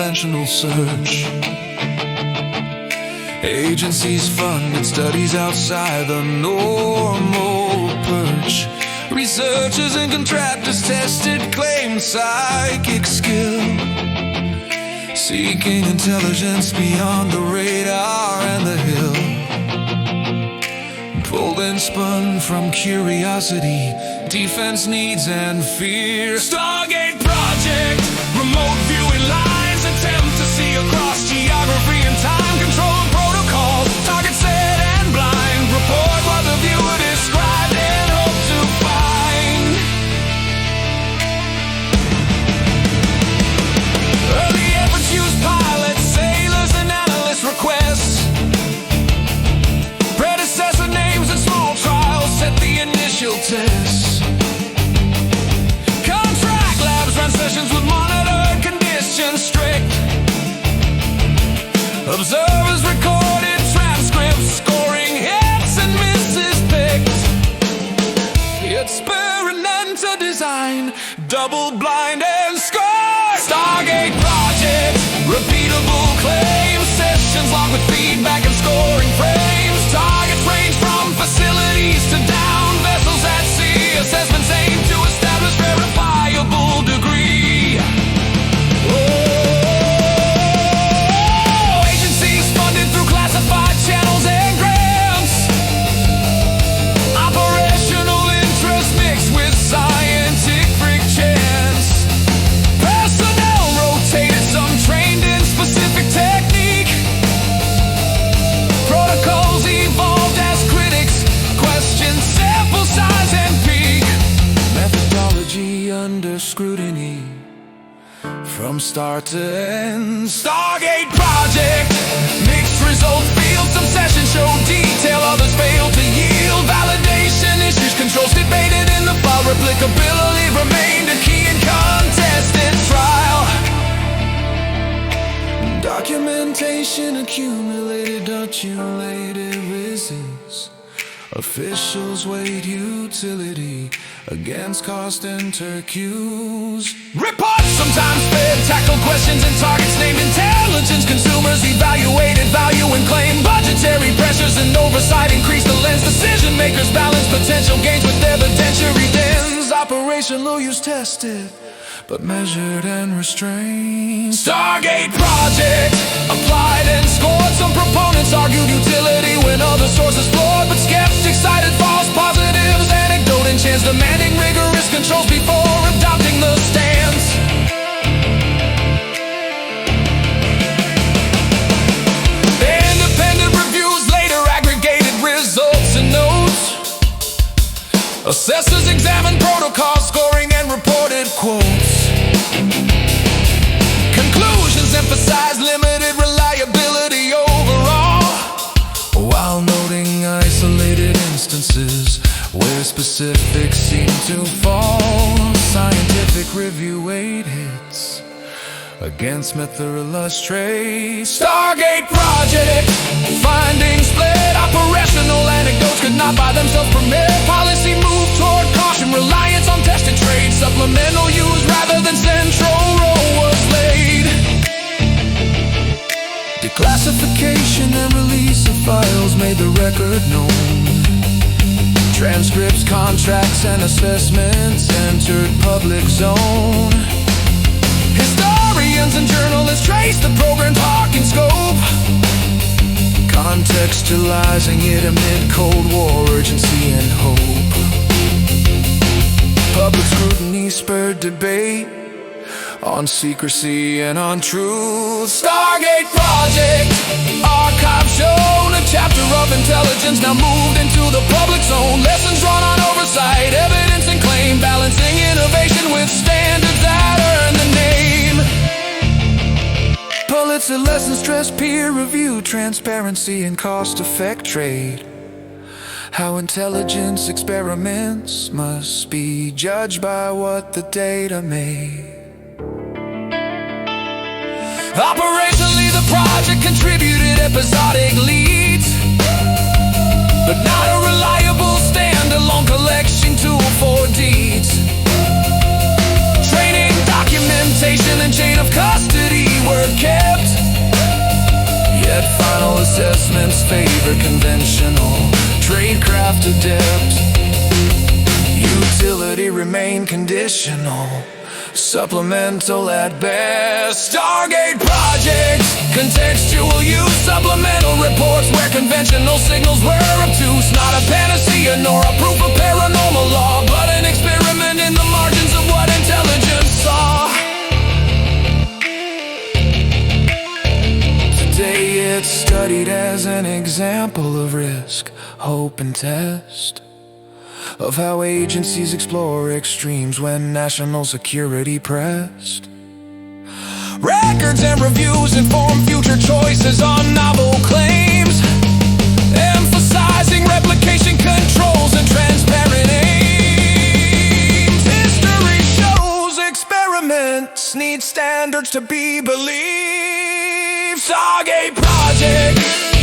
unconventional search. Agencies funded studies outside the normal perch. Researchers and contractors tested claimed psychic skill, seeking intelligence beyond the radar and the hill. Pulled and spun from curiosity, defense needs and fear. Stargate Project, remote viewing lines, attempt to see across geography and time. Control and protocols, target set and blind. Report what the viewer described and hope to find. Early efforts used pilots, sailors and analyst requests. Predecessor names and small trials set the initial tests. Contract labs ran sessions with monitored conditions strict. Observers recorded transcripts, scoring hits and misses picked. Experimental design, double-blind and scored. Stargate Project, repeatable claims, sessions logged with feedback and scoring frames. Targets range from facilities to down vessels at sea. Assessments aim to establish verifiable degree. Agencies funded through classified channels and grants. Operational interest mixed with scientific chance. Personnel rotated, some trained in specific technique. Protocols evolved as critics questioned sample size and peak. Methodology under scrutiny from start to end. Stargate Project, mixed results field. Some sessions show detail, others fail to yield. Validation issues, controls debated in the file. Replicability remained a key and contested trial. Documentation accumulated, resists. Officials weighed utility against cost and interviews. Reports sometimes fed tactical questions and targets named intelligence. Consumers evaluated value and claim. Budgetary pressures and oversight increased the lens. Decision makers balance potential gains with evidentiary ends. Operational use tested, but measured and restrained. Stargate Project, applied and scored. Some proponents argued utility when other sources flawed, but skeptics cited false positives, anecdote and chance, demanding rigorous controls before adopting the stance. Independent reviews later aggregated results and notes. Assessors examined protocol scoring and reported quotes. Conclusions emphasize limited reliability overall, while noting isolated instances where specifics seem to fall. Scientific review weight hits against method illustrate. Stargate Project, findings split. Operational anecdotes could not by themselves permit. Policy moved toward caution, reliance on tested trade. Supplemental use rather than central role was laid. Declassification and release of files made the record known. Transcripts, contracts, and assessments entered public zone. Historians and journalists trace the program's arc and scope, contextualizing it amid Cold War urgency and hope. Public scrutiny spurred debate on secrecy and on truth. Stargate Project, archive shown a chapter of intelligence now moved into the public zone. Lessons drawn on oversight, evidence and claim, balancing innovation with standards that earn the name. Pulitzer lessons stress peer review, transparency and cost-effect trade. How intelligence experiments must be judged by what the data made. Operationally, the project contributed episodic leads, but not a reliable standalone collection tool for deeds. Training, documentation, and chain of custody were kept. Yet final assessments favor conventional, tradecraft adept. Utility remain conditional, supplemental at best. Stargate Project, contextual use, supplemental reports where conventional signals were obtuse. Not a panacea nor a proof of paranormal law, but an experiment in the margins of what intelligence saw. Today it's studied as an example of risk, hope and test, of how agencies explore extremes when national security pressed. Records and reviews inform future choices on novel claims, emphasizing replication controls and transparent aims. History shows experiments need standards to be believed. Stargate Project.